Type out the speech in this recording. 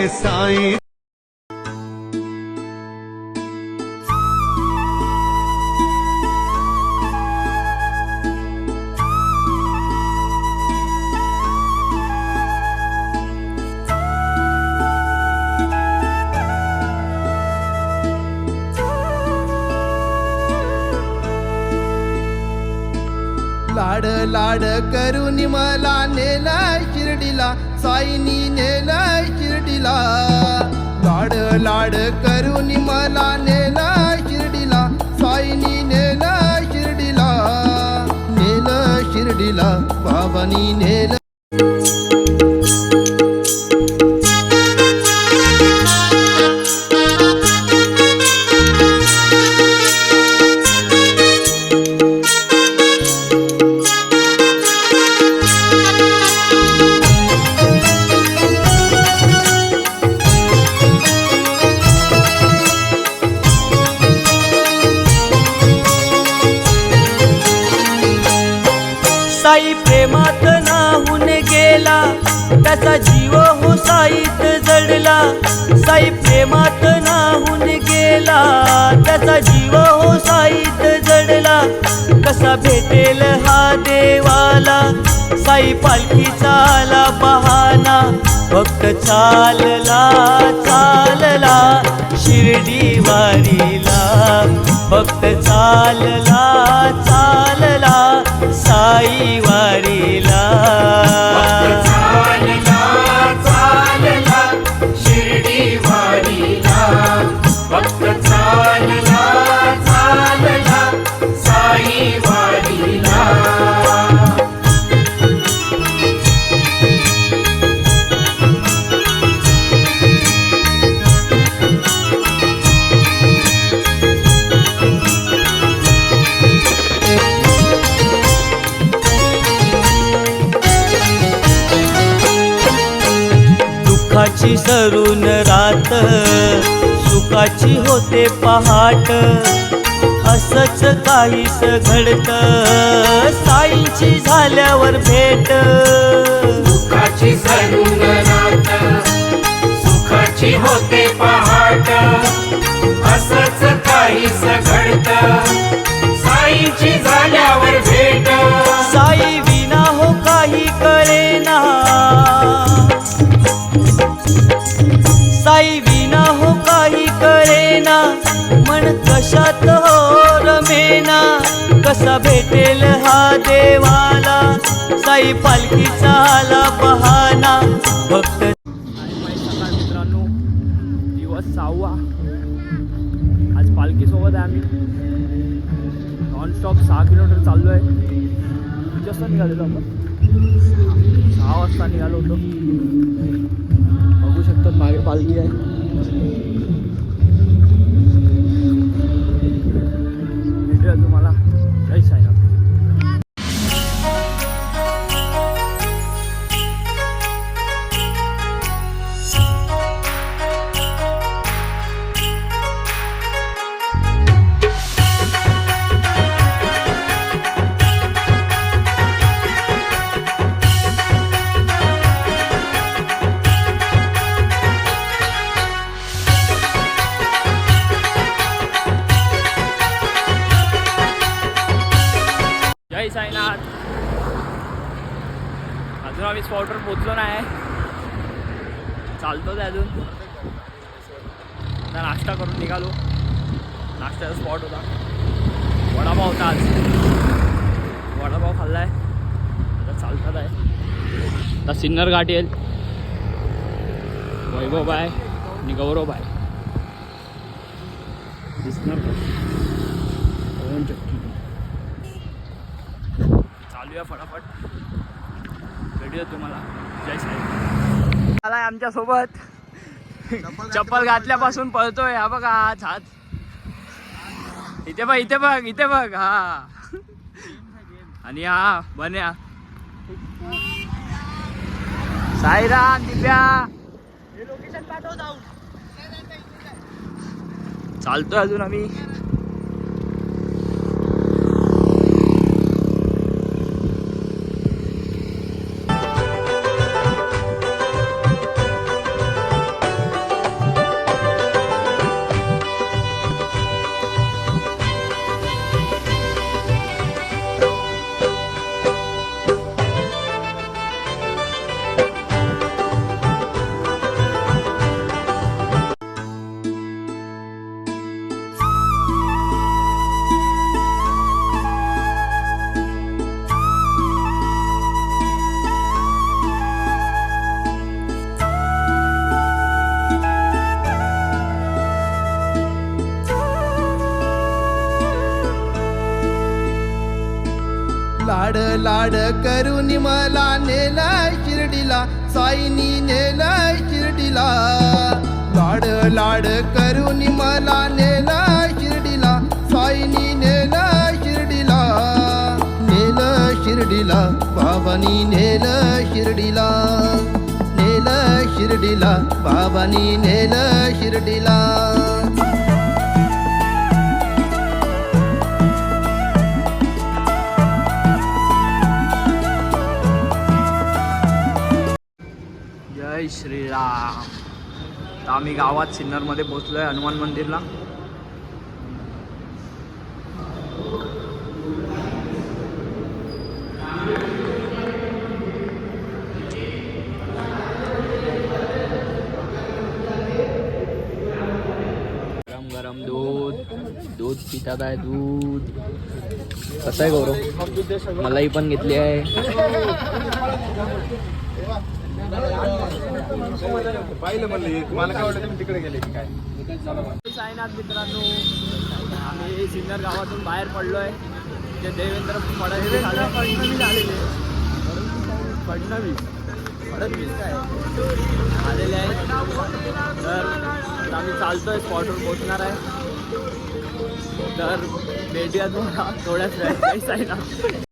साई. लाड लाड करून मला नेलाय शिर्डीला, साईनी नेलाय शिर्डीला. लाड लाड करून मला नेलाय शिर्डीला, साईनी नेलाय शिर्डीला. नेलं शिर्डीला, बाबांनी नेलं. साई प्रेमात नाहून गेला, त्याचा जीव हो साईत जडला. साई प्रेमात नाहून गेला, त्याचा जीव हो साईत जडला. कसा भेटेल हा देवाला, साई पालखीचा आला बहाना. भक्त चालला चालला शिर्डी वारीला, भक्त चालला चालला साई वारीला. चालला चालला शिर्डी वारीला, भक्त चालला चालला साई वारीला. दुःखाची सरून रात, सुखाची होते पहाट. असंच काहीस घडत, साईंची झाल्यावर भेट. दुःखाची सरून रात, सुखाची होते पहाट. असंच काहीस घडत, साईंची झाल्यावर भेट. साई विना हो काही कळेना, साई विना हो काही कळेना. मन कशात हो रमेना, कसा भेटेल हा देवाला, साई पालखीचा आला बहाना. भक्त मित्रांनो, दिवस 6वा. आज पालखीसोबत आहे आम्ही. नॉनस्टॉप 6 किलोमीटर चाललो आहे. किती वाजता निघालेलो आपण? 6 वाजता निघालो होतो. बघू शकतात मागे पालखी आहे. भेटूया तुम्हाला. जय साईनाथ. जय साईनाथ. अजून आम्ही स्पॉटवर पोचलो नाही, चालतोच अजून. आता नाश्ता करून निघालो. नाश्त्याचा स्पॉट होता, वडापाव होता. आज वडापाव खाल्ला आहे. आता चालतात आहे. आता सिन्नर घाट येईल. वैभव बाय आणि गौरव बाय दिसणार का? चालूया फटाफट. भेटूया तुम्हाला. जय साई. आलाय आमच्या सोबत. चप्पल घातल्यापासून पळतोय. हा बघा हाच हात. इथे बघ इथे बघ इथे बघ. हा आणि हा बन्या. साईराम दिव्या. लोकेशन पाठव जाऊ. चालतोय अजून आम्ही. लाड लाड करून मला नेलं शिर्डीला, साईनी नेलं शिर्डीला. लाड लाड करून मला नेलं शिर्डीला, साईनी नेलं शिर्डीला. नेलं शिर्डीला, बाबांनी नेलं शिर्डीला. नेलं शिर्डीला, बाबांनी नेलं शिर्डीला. जय श्रीराम. तर आम्ही गावात सिन्नरमध्ये पोहोचलोय हनुमान मंदिरला. गरम गरम दूध पितात आहे. दूध कसं आहे गौरव? मलाही पण घेतली आहे. पाहिलं म्हणले मला काय वाटतं तुम्ही तिकडे गेले की काय. साईनाथ मित्रांनो, आम्ही सिन्नर गावातून बाहेर पडलोय. जे देवेंद्र फडणवीस काय आलेले आहेत. तर आम्ही चालतोय, स्पॉटवर पोहोचणार आहे. तर भेटूया तुम्हाला थोड्याच वेळात. साईनाथ.